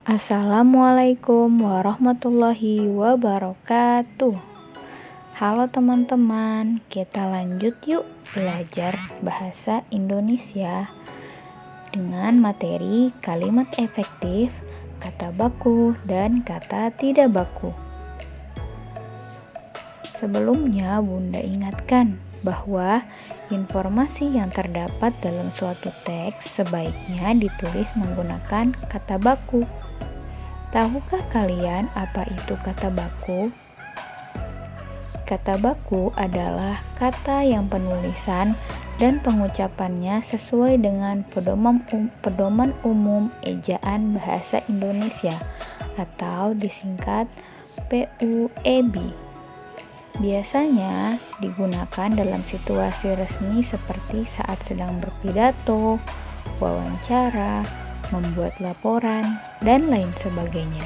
Assalamualaikum warahmatullahi wabarakatuh. Halo teman-teman, kita lanjut yuk belajar bahasa Indonesia dengan materi kalimat efektif, kata baku, dan kata tidak baku. Sebelumnya, Bunda ingatkan bahwa informasi yang terdapat dalam suatu teks sebaiknya ditulis menggunakan kata baku. Tahukah kalian apa itu kata baku? Kata baku adalah kata yang penulisan dan pengucapannya sesuai dengan pedoman umum ejaan bahasa Indonesia atau disingkat PUEB. Biasanya digunakan dalam situasi resmi seperti saat sedang berpidato, wawancara, membuat laporan, dan lain sebagainya.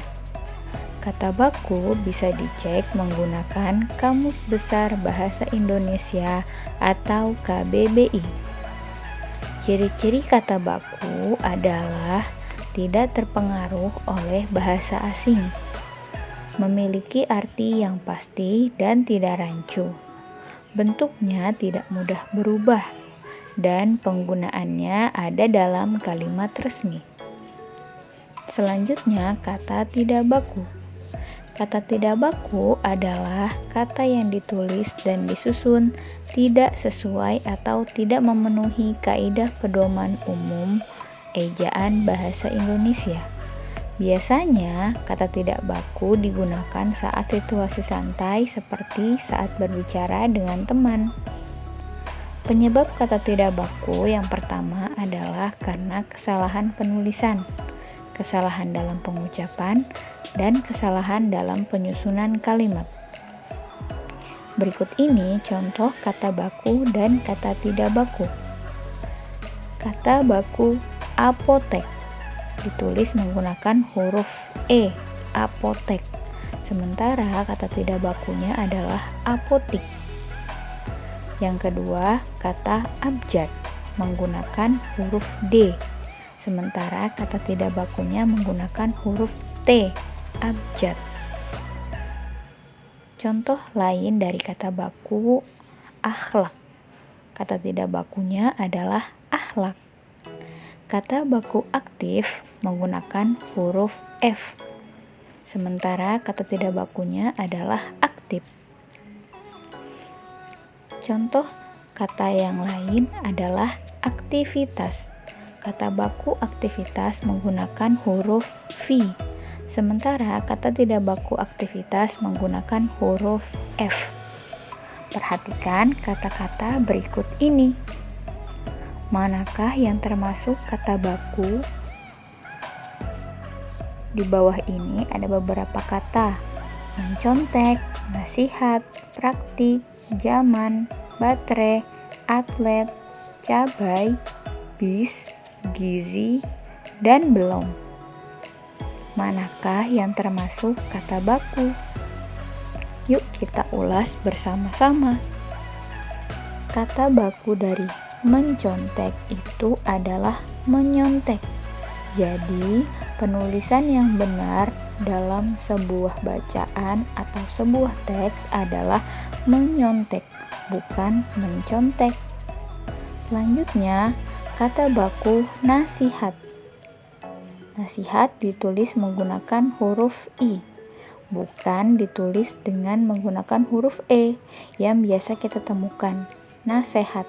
Kata baku bisa dicek menggunakan Kamus Besar Bahasa Indonesia atau KBBI. Ciri-ciri kata baku adalah tidak terpengaruh oleh bahasa asing, memiliki arti yang pasti dan tidak rancu, bentuknya tidak mudah berubah, dan penggunaannya ada dalam kalimat resmi. Selanjutnya, kata tidak baku. Kata tidak baku adalah kata yang ditulis dan disusun tidak sesuai atau tidak memenuhi kaidah pedoman umum ejaan bahasa Indonesia. Biasanya, kata tidak baku digunakan saat situasi santai seperti saat berbicara dengan teman. Penyebab kata tidak baku yang pertama adalah karena kesalahan penulisan, kesalahan dalam pengucapan, dan kesalahan dalam penyusunan kalimat. Berikut ini contoh kata baku dan kata tidak baku. Kata baku apotek ditulis menggunakan huruf E, apotek. Sementara kata tidak bakunya adalah apotik. Yang kedua, kata abjad menggunakan huruf D. Sementara kata tidak bakunya menggunakan huruf T, abjad. Contoh lain dari kata baku akhlak. Kata tidak bakunya adalah akhlak. Kata baku aktif menggunakan huruf F. Sementara kata tidak bakunya adalah aktif. Contoh kata yang lain adalah aktivitas. Kata baku aktivitas menggunakan huruf V. Sementara kata tidak baku aktivitas menggunakan huruf F. Perhatikan kata-kata berikut ini. Manakah yang termasuk kata baku? Di bawah ini ada beberapa kata: mencontek, nasihat, praktik, zaman, baterai, atlet, cabai, bis, gizi, dan belum. Manakah yang termasuk kata baku? Yuk kita ulas bersama-sama. Kata baku dari mencontek itu adalah menyontek. Jadi, penulisan yang benar dalam sebuah bacaan atau sebuah teks adalah menyontek, bukan mencontek. Selanjutnya, kata baku nasihat. Nasihat ditulis menggunakan huruf I, bukan ditulis dengan menggunakan huruf E yang biasa kita temukan, nasehat.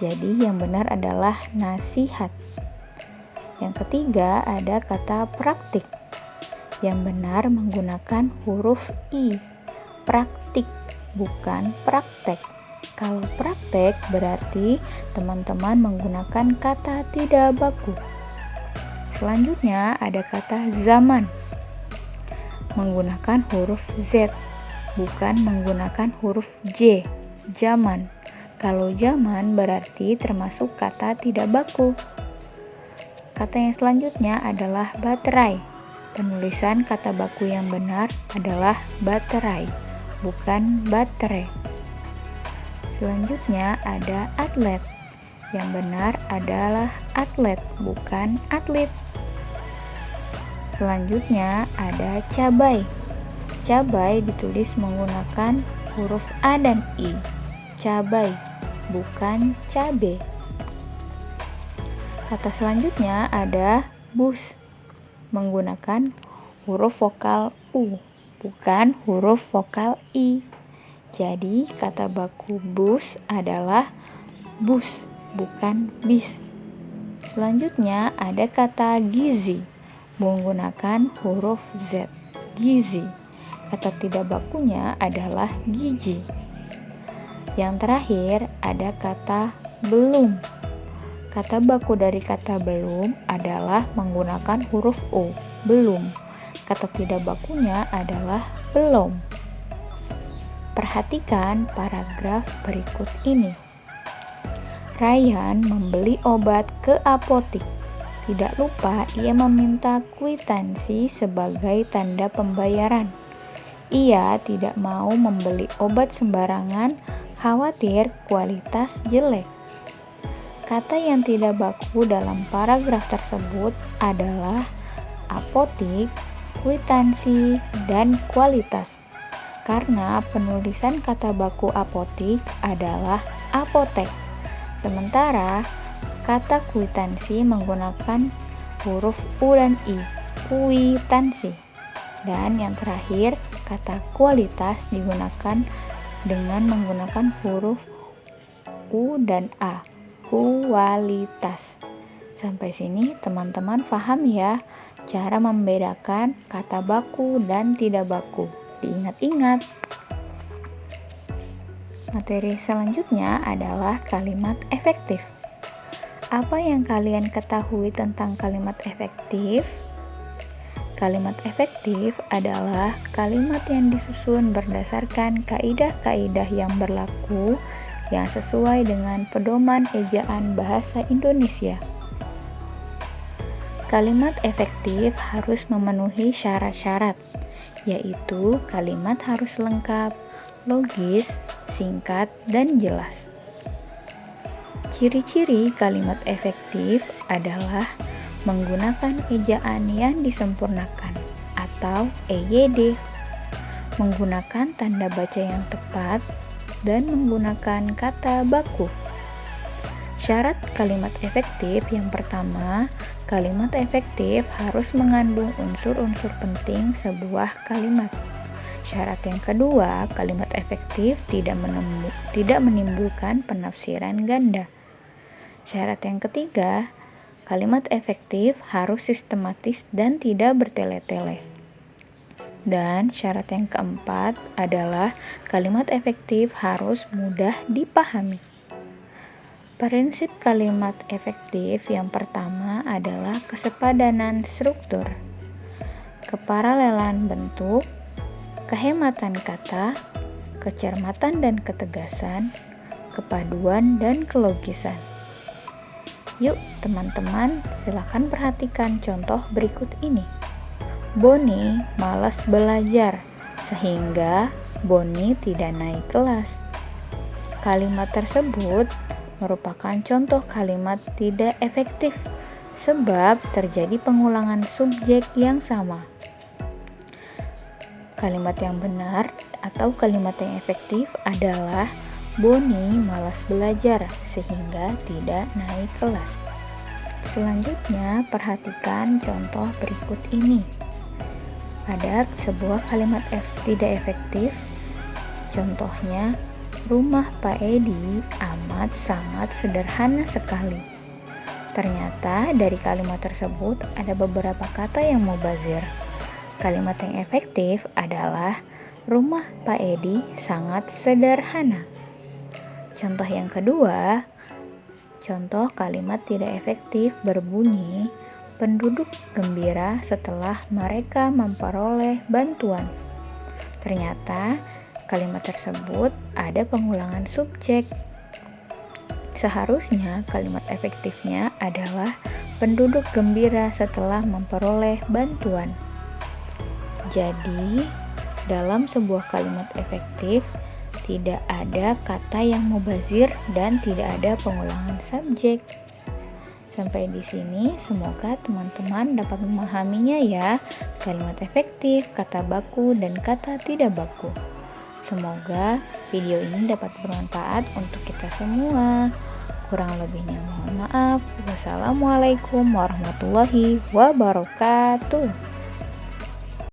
Jadi yang benar adalah nasihat. Yang ketiga ada kata praktik. Yang benar menggunakan huruf I, praktik, bukan praktek. Kalau praktek berarti teman-teman menggunakan kata tidak baku. Selanjutnya ada kata zaman. Menggunakan huruf Z, bukan menggunakan huruf J, zaman. Kalau zaman berarti termasuk kata tidak baku. Kata yang selanjutnya adalah baterai. Penulisan kata baku yang benar adalah baterai, bukan baterai. Selanjutnya ada atlet. Yang benar adalah atlet, bukan atlet. Selanjutnya ada cabai. Cabai ditulis menggunakan huruf A dan I. Cabai, bukan cabe. Kata selanjutnya ada bus, menggunakan huruf vokal U, bukan huruf vokal I. Jadi kata baku bus adalah bus, bukan bis. Selanjutnya ada kata gizi, menggunakan huruf Z, gizi. Kata tidak bakunya adalah gigi. Yang terakhir ada kata belum. Kata baku dari kata belum adalah menggunakan huruf U, belum. Kata tidak bakunya adalah belum. Perhatikan paragraf berikut ini. Ryan membeli obat ke apotik. Tidak lupa ia meminta kwitansi sebagai tanda pembayaran. Ia tidak mau membeli obat sembarangan, khawatir kualitas jelek. Kata yang tidak baku dalam paragraf tersebut adalah apotik, kwitansi, dan kualitas. Karena penulisan kata baku apotik adalah apotek. Sementara kata kwitansi menggunakan huruf U dan I, kwitansi. Dan yang terakhir, kata kualitas digunakan dengan menggunakan huruf U dan A, kualitas. Sampai sini teman-teman paham ya cara membedakan kata baku dan tidak baku. Diingat-ingat. Materi selanjutnya adalah kalimat efektif. Apa yang kalian ketahui tentang kalimat efektif? Kalimat efektif adalah kalimat yang disusun berdasarkan kaidah-kaidah yang berlaku yang sesuai dengan pedoman ejaan bahasa Indonesia. Kalimat efektif harus memenuhi syarat-syarat, yaitu kalimat harus lengkap, logis, singkat, dan jelas. Ciri-ciri kalimat efektif adalah menggunakan ejaan yang disempurnakan atau EYD, menggunakan tanda baca yang tepat, dan menggunakan kata baku. Syarat kalimat efektif yang pertama, kalimat efektif harus mengandung unsur-unsur penting sebuah kalimat. Syarat yang kedua, kalimat efektif tidak menimbulkan penafsiran ganda. Syarat yang ketiga, kalimat efektif harus sistematis dan tidak bertele-tele. Dan syarat yang keempat adalah kalimat efektif harus mudah dipahami. Prinsip kalimat efektif yang pertama adalah kesepadanan struktur, keparalelan bentuk, kehematan kata, kecermatan dan ketegasan, kepaduan dan kelogisan. Yuk teman-teman, silakan perhatikan contoh berikut ini. Boni malas belajar sehingga Boni tidak naik kelas. Kalimat tersebut merupakan contoh kalimat tidak efektif sebab terjadi pengulangan subjek yang sama. Kalimat yang benar atau kalimat yang efektif adalah Boni malas belajar sehingga tidak naik kelas. Selanjutnya, perhatikan contoh berikut ini. Ada sebuah kalimat tidak efektif. Contohnya, rumah Pak Edi amat sangat sederhana sekali. Ternyata dari kalimat tersebut ada beberapa kata yang mubazir. Kalimat yang efektif adalah rumah Pak Edi sangat sederhana. Contoh yang kedua, contoh kalimat tidak efektif berbunyi penduduk gembira setelah mereka memperoleh bantuan. Ternyata kalimat tersebut ada pengulangan subjek. Seharusnya kalimat efektifnya adalah penduduk gembira setelah memperoleh bantuan. Jadi, dalam sebuah kalimat efektif tidak ada kata yang mubazir dan tidak ada pengulangan subjek. Sampai di sini, semoga teman-teman dapat memahaminya ya, kalimat efektif, kata baku, dan kata tidak baku. Semoga video ini dapat bermanfaat untuk kita semua. Kurang lebihnya mohon maaf. Wassalamualaikum warahmatullahi wabarakatuh.